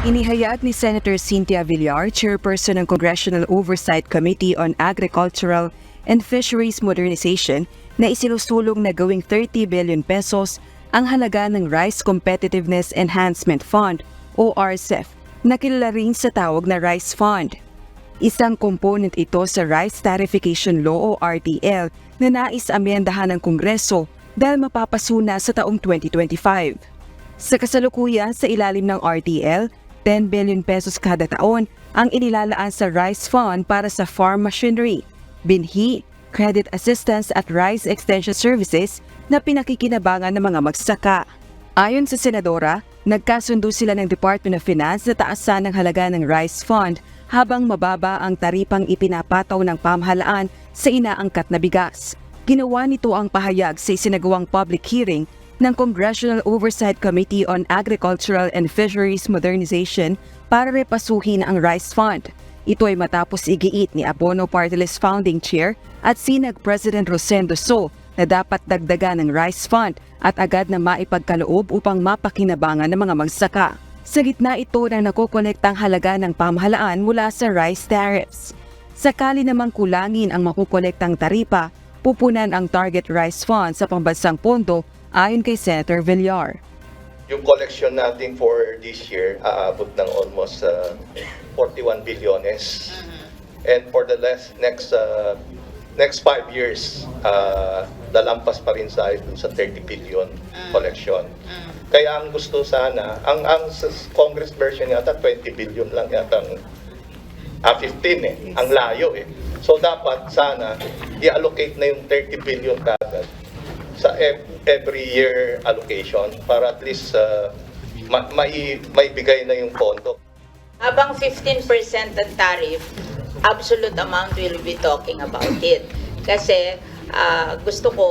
Inihayag ni Senator Cynthia Villar, chairperson ng Congressional Oversight Committee on Agricultural and Fisheries Modernization, na isinusulong na gawing 30 billion pesos ang halaga ng Rice Competitiveness Enhancement Fund o RCEF, na kilala rin sa tawag na Rice Fund. Isang component ito sa Rice Tarification Law o RTL na nais amyendahan ng Kongreso dahil mapapasuna sa taong 2025. Sa kasalukuyan sa ilalim ng RTL, 10 billion pesos kada taon ang inilalaan sa Rice Fund para sa farm machinery, binhi, credit assistance at rice extension services na pinakikinabangan ng mga magsasaka. Ayon sa Senadora, nagkasundo sila ng Department of Finance na taasan ng halaga ng Rice Fund habang mababa ang taripang ipinapataw ng pamahalaan sa inaangkat na bigas. Ginawa nito ang pahayag sa isinagawang public hearing ng Congressional Oversight Committee on Agricultural and Fisheries Modernization para repasuhin ang Rice Fund. Ito ay matapos igiit ni Abono Party List Founding Chair at Sinag President Rosendo So na dapat dagdagan ng Rice Fund at agad na maipagkaloob upang mapakinabangan ng mga magsaka. Sa gitna ito na nakokonektang halaga ng pamahalaan mula sa rice tariffs. Sakali namang kulangin ang makukolektang taripa, pupunan ang Target Rice Fund sa pambansang pondo ayon kay Senator Villar. Yung collection natin for this year, aabot ng almost 41 bilyones. And for the next 5 years, lalampas pa rin sa 30 billion collection. Kaya ang gusto sana, ang Congress version yata 20 billion lang yata, 15 ang layo eh. So dapat sana i-allocate na yung 30 billion kagad sa every year allocation para at least maibigay na yung pondo. Habang 15% ang tariff, absolute amount will be talking about it. Kasi gusto ko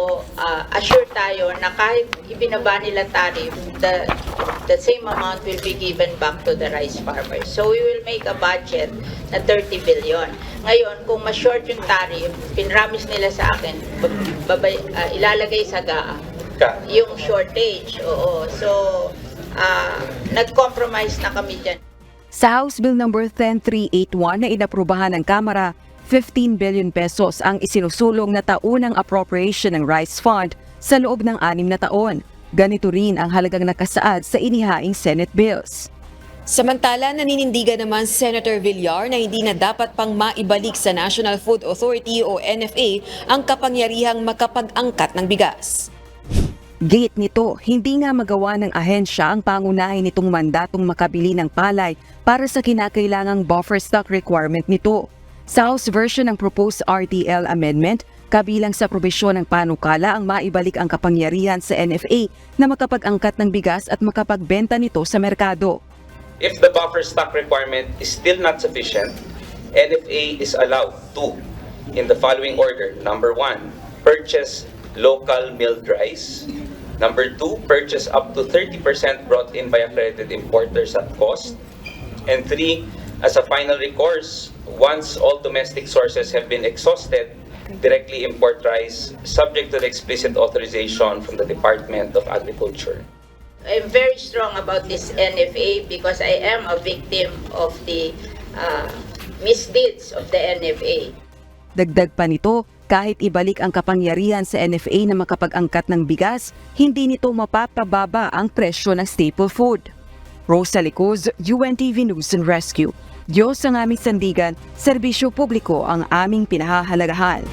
assure tayo na kahit ibinaba nila tariff, the same amount will be given back to the rice farmers. So we will make a budget na 30 billion. Ngayon, kung ma-short yung tariff, pinramis nila sa akin, ilalagay sa GAA yung shortage. Oo. So, nag-compromise na kami dyan. Sa House Bill No. 10381 na inaprubahan ng Kamara, 15 billion pesos ang isinusulong na taunang appropriation ng Rice Fund sa loob ng 6 na taon. Ganito rin ang halagang nakasaad sa inihaing Senate bills. Samantala, naninindigan naman si Senator Villar na hindi na dapat pang maibalik sa National Food Authority o NFA ang kapangyarihang makapag-angkat ng bigas. Gate nito, hindi nga magawa ng ahensya ang pangunahin nitong mandatong makabili ng palay para sa kinakailangang buffer stock requirement nito. Sa House version ng proposed RTL amendment, kabilang sa probisyon ng panukala ang maibalik ang kapangyarihan sa NFA na makapag-angkat ng bigas at makapagbenta nito sa merkado. If the buffer stock requirement is still not sufficient, NFA is allowed to, in the following order. Number 1, purchase local milled rice. Number 2, purchase up to 30% brought in by accredited importers at cost. And 3, as a final recourse, once all domestic sources have been exhausted, directly import rice subject to the explicit authorization from the Department of Agriculture. I'm very strong about this NFA because I am a victim of the misdeeds of the NFA. Dagdag pa nito, kahit ibalik ang kapangyarihan sa NFA na makapag-angkat ng bigas, hindi nito mapapababa ang presyo ng staple food. Rosa Licuz, UNTV News and Rescue. Diyos ang aming sandigan, serbisyo publiko ang aming pinahahalagahan.